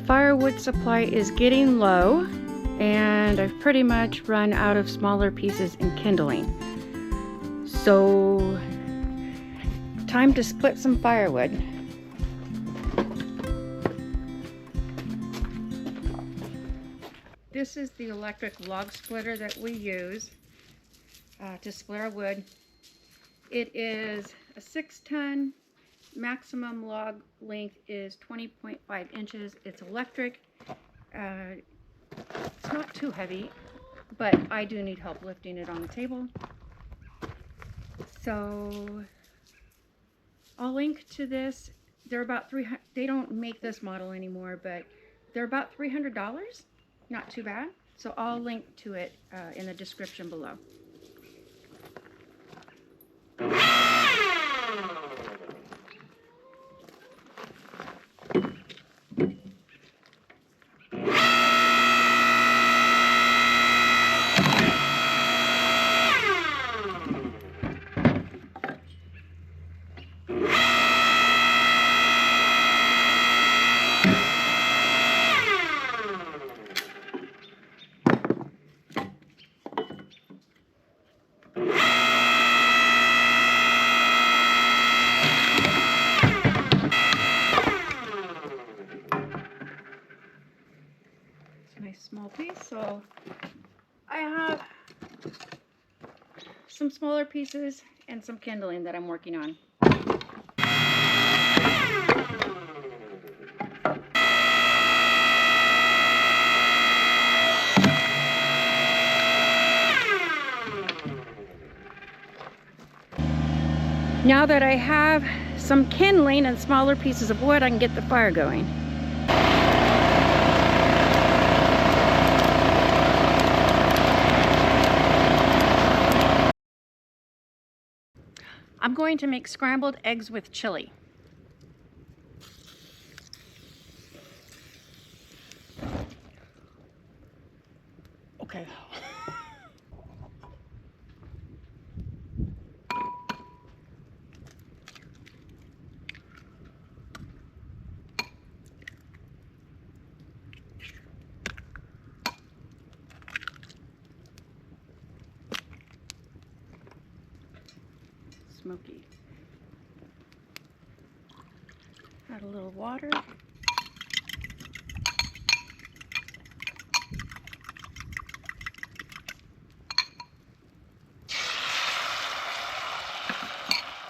firewood supply is getting low, and I've pretty much run out of smaller pieces in kindling. So, time to split some firewood. This is the electric log splitter that we use to split our wood. It is a 6-ton. Maximum log length is 20.5 inches. It's electric. It's not too heavy, but I do need help lifting it on the table. So I'll link to this. They're about $300. They don't make this model anymore, but they're about $300. Not too bad. So I'll link to it in the description below. Nice small piece. So I have some smaller pieces and some kindling that I'm working on. Now that I have some kindling and smaller pieces of wood, I can get the fire going. I'm going to make scrambled eggs with chili. Okay. Smoky. Add a little water.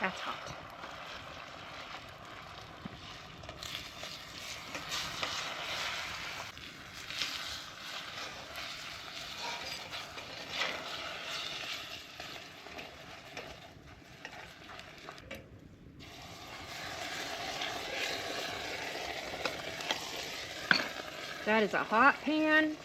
That's hot. That is a hot pan.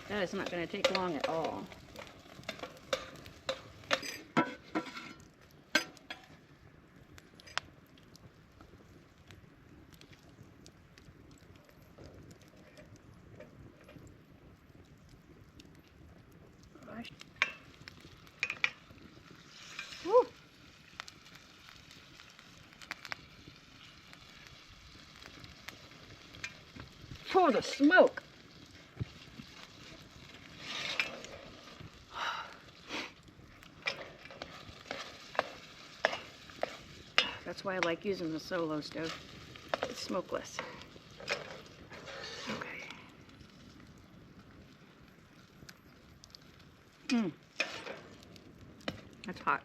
That is not going to take long at all. Woo. Oh, the smoke! That's why I like using the solo stove. It's smokeless. Okay. That's hot.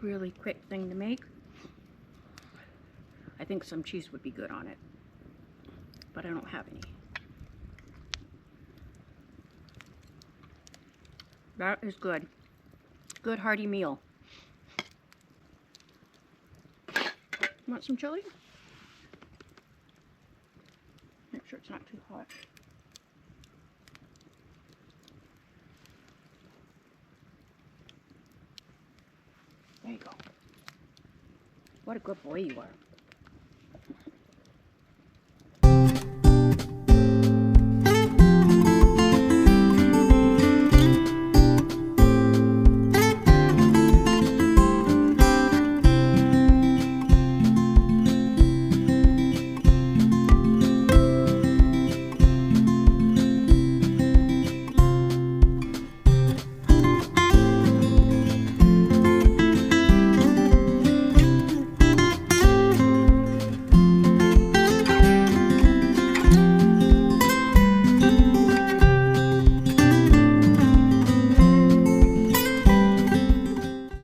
Really quick thing to make. I think some cheese would be good on it, but I don't have any. That is good. Good hearty meal. Want some chili? Make sure it's not too hot. There you go. What a good boy you are.